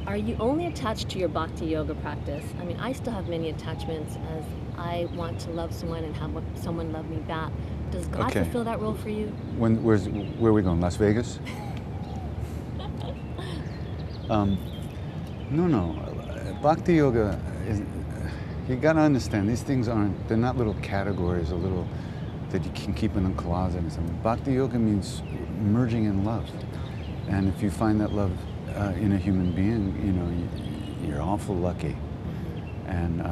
Are you only attached to your bhakti yoga practice? I mean, I still have many attachments as I want to love someone and have someone love me back. Does God Okay. fulfill that role for you? Where are we going? Las Vegas? No. Bhakti yoga is. You gotta understand, these things they're not little categories or little that you can keep in a closet or something. Bhakti yoga means merging in love. And if you find that love in a human being, you're awful lucky. And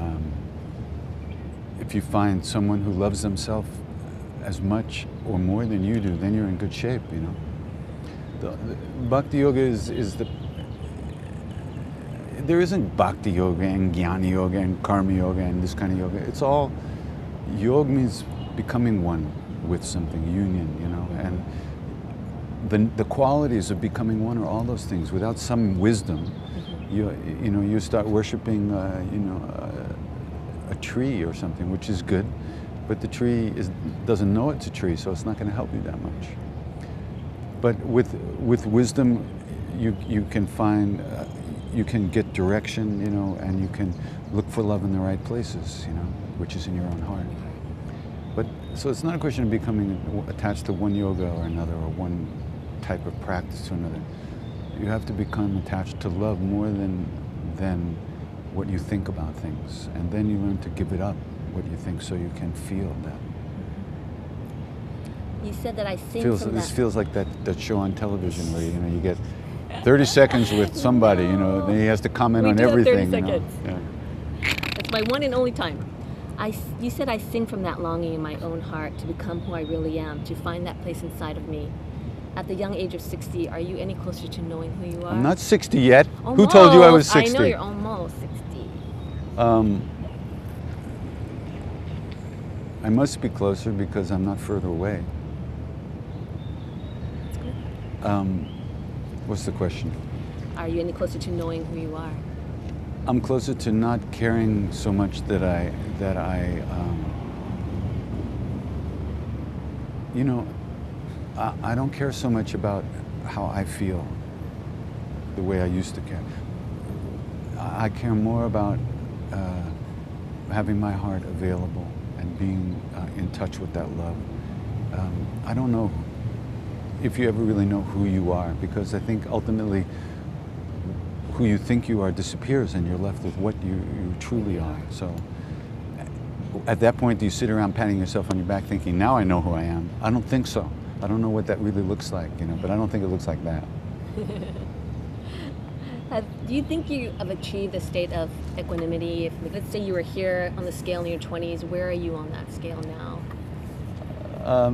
if you find someone who loves themselves as much or more than you do, then you're in good shape, The Bhakti yoga is the. There isn't Bhakti yoga and Jnana yoga and Karma yoga and this kind of yoga. It's all, yoga means becoming one with something, union, and the qualities of becoming one are all those things. Without some wisdom, you start worshiping, a tree or something, which is good, but the tree doesn't know it's a tree, so it's not going to help you that much. But with wisdom, you can find. You can get direction, and you can look for love in the right places, which is in your own heart. But so it's not a question of becoming attached to one yoga or another, or one type of practice to another. You have to become attached to love more than what you think about things, and then you learn to give it up, what you think, so you can feel that. You said that I sing from This that. feels like that show on television where you get 30 seconds with somebody, then he has to comment on everything. 30 seconds. Yeah. It's my one and only time. You said I sing from that longing in my own heart to become who I really am, to find that place inside of me. At the young age of 60, are you any closer to knowing who you are? I'm not 60 yet. Almost. Who told you I was 60? I know you're almost 60. I must be closer because I'm not further away. That's good. What's the question? Are you any closer to knowing who you are? I'm closer to not caring so much that I don't care so much about how I feel the way I used to care. I care more about having my heart available and being in touch with that love. I don't know if you ever really know who you are, because I think ultimately who you think you are disappears and you're left with what you truly are. So at that point, do you sit around patting yourself on your back thinking, now I know who I am? I don't think so. I don't know what that really looks like, but I don't think it looks like that. Do you think you have achieved a state of equanimity? If, let's say you were here on the scale in your 20s, where are you on that scale now?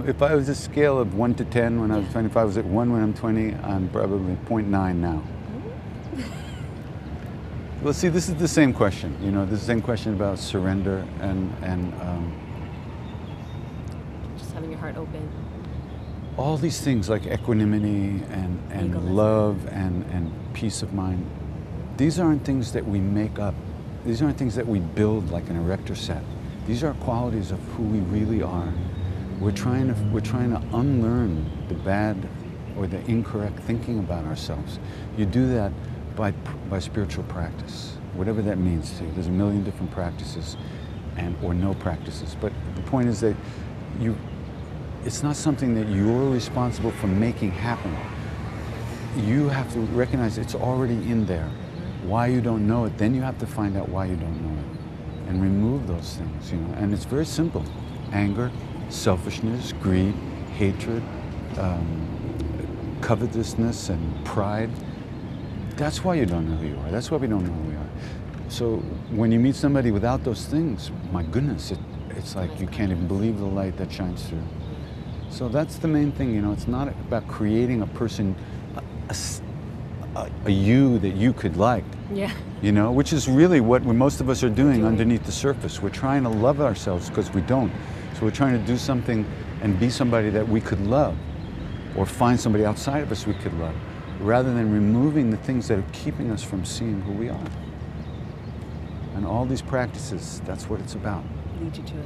If I was a scale of 1 to 10 when I was 20, if I was at 1 when I'm 20, I'm probably 0.9 now. Well, see, this is the same question. This is the same question about surrender and just having your heart open. All these things like equanimity and love and peace of mind. These aren't things that we make up. These aren't things that we build like an erector set. These are qualities of who we really are. We're trying to unlearn the bad or the incorrect thinking about ourselves. You do that by spiritual practice, whatever that means to you. There's a million different practices, or no practices. But the point is that it's not something that you're responsible for making happen. You have to recognize it's already in there. Why you don't know it, then you have to find out why you don't know it, and remove those things. And it's very simple: anger, selfishness, greed, hatred, covetousness, and pride. That's why you don't know who you are. That's why we don't know who we are. So when you meet somebody without those things, my goodness, it's like you can't even believe the light that shines through. So that's the main thing. It's not about creating a person, a you that you could like. Yeah. Which is really what most of us are doing underneath the surface. We're trying to love ourselves because we don't. So we're trying to do something and be somebody that we could love, or find somebody outside of us we could love, rather than removing the things that are keeping us from seeing who we are. And all these practices, that's what it's about. Lead you to it.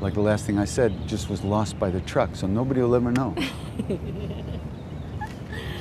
Like the last thing I said, just was lost by the truck, so nobody will ever know.